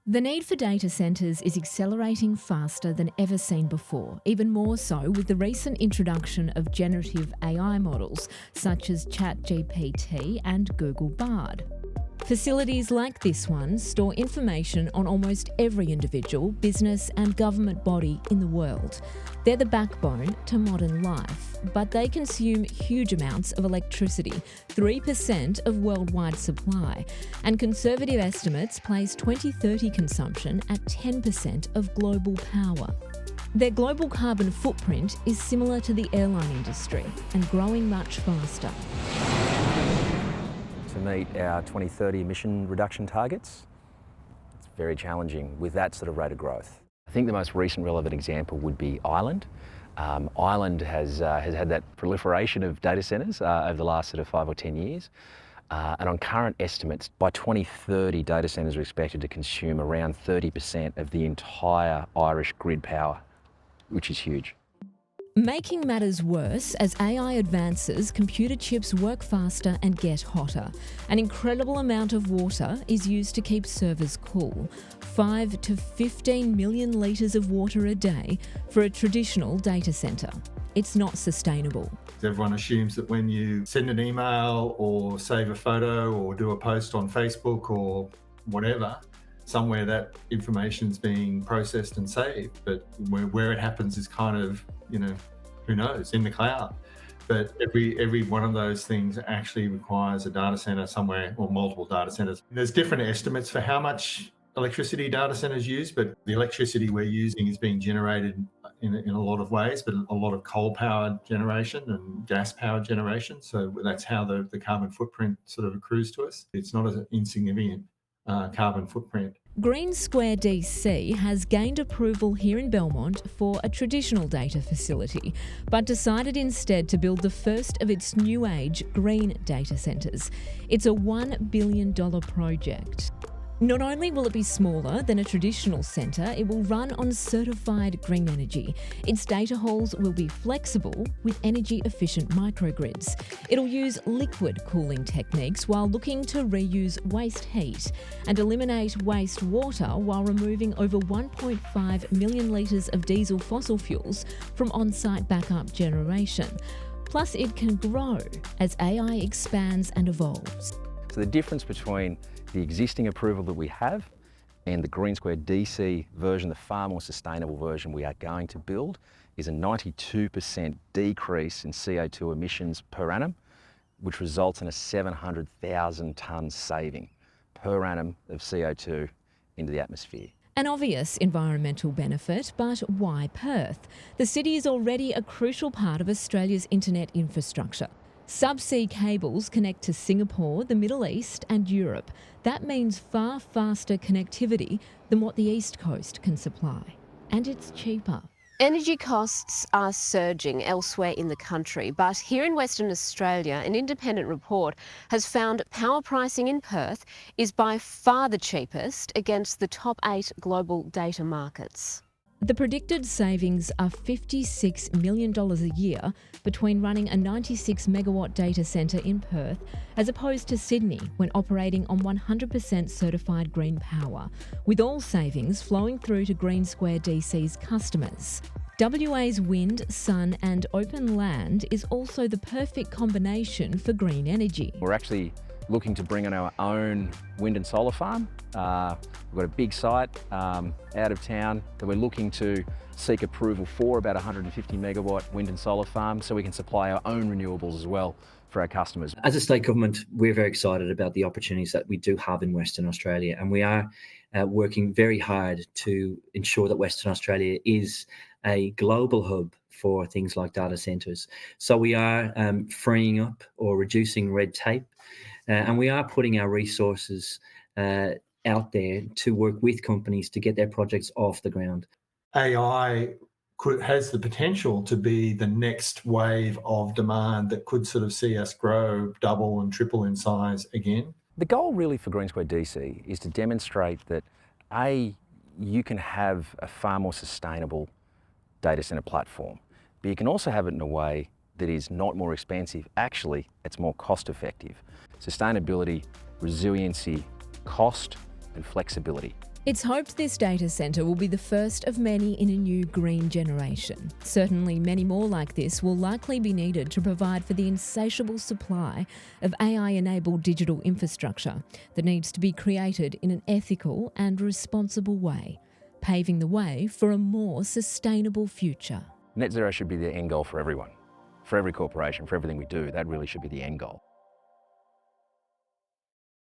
The need for data centres is accelerating faster than ever seen before, even more so with the recent introduction of generative AI models such as ChatGPT and Google Bard. Facilities like this one store information on almost every individual, business and government body in the world. They're the backbone to modern life, but they consume huge amounts of electricity, 3% of worldwide supply, and conservative estimates place 2030 consumption at 10% of global power. Their global carbon footprint is similar to the airline industry and growing much faster. To meet our 2030 emission reduction targets, it's very challenging with that sort of rate of growth. I think the most recent relevant example would be Ireland. Ireland has had that proliferation of data centres over the last sort of 5 or 10 years. And on current estimates, by 2030, data centres are expected to consume around 30% of the entire Irish grid power, which is huge. Making matters worse, as AI advances, computer chips work faster and get hotter. An incredible amount of water is used to keep servers cool. 5 to 15 million litres of water a day for a traditional data centre. It's not sustainable. Everyone assumes that when you send an email or save a photo or do a post on Facebook or whatever, somewhere that information's being processed and saved, but where it happens is kind of, who knows, in the cloud. But every one of those things actually requires a data center somewhere or multiple data centers. There's different estimates for how much electricity data centers use, but the electricity we're using is being generated in a lot of ways, but a lot of coal-powered generation and gas-powered generation. So that's how the carbon footprint sort of accrues to us. It's not an insignificant carbon footprint. Green Square DC has gained approval here in Belmont for a traditional data facility, but decided instead to build the first of its new age green data centres. It's a $1 billion project. Not only will it be smaller than a traditional centre, it will run on certified green energy. Its data halls will be flexible with energy-efficient microgrids. It'll use liquid cooling techniques while looking to reuse waste heat and eliminate waste water while removing over 1.5 million litres of diesel fossil fuels from on-site backup generation. Plus, it can grow as AI expands and evolves. So the difference between the existing approval that we have and the Green Square DC version, the far more sustainable version we are going to build, is a 92% decrease in CO2 emissions per annum, which results in a 700,000 tonne saving per annum of CO2 into the atmosphere. An obvious environmental benefit, but why Perth? The city is already a crucial part of Australia's internet infrastructure. Subsea cables connect to Singapore, the Middle East and Europe. That means far faster connectivity than what the East Coast can supply. And it's cheaper. Energy costs are surging elsewhere in the country, but here in Western Australia, an independent report has found power pricing in Perth is by far the cheapest against the top 8 global data markets. The predicted savings are $56 million a year between running a 96 megawatt data centre in Perth as opposed to Sydney when operating on 100% certified green power, with all savings flowing through to Green Square DC's customers. WA's wind, sun and open land is also the perfect combination for green energy. We're actually looking to bring on our own wind and solar farm. We've got a big site out of town that we're looking to seek approval for, about 150 megawatt wind and solar farm, so we can supply our own renewables as well for our customers. As a state government, we're very excited about the opportunities that we do have in Western Australia, and we are working very hard to ensure that Western Australia is a global hub for things like data centres. So we are freeing up or reducing red tape, and we are putting our resources out there to work with companies to get their projects off the ground. AI has the potential to be the next wave of demand that could sort of see us grow double and triple in size again. The goal really for Green Square DC is to demonstrate that you can have a far more sustainable data centre platform, but you can also have it in a way that is not more expensive. Actually, it's more cost effective. Sustainability, resiliency, cost and flexibility. It's hoped this data centre will be the first of many in a new green generation. Certainly many more like this will likely be needed to provide for the insatiable supply of AI-enabled digital infrastructure that needs to be created in an ethical and responsible way, paving the way for a more sustainable future. Net zero should be the end goal for everyone, for every corporation, for everything we do. That really should be the end goal.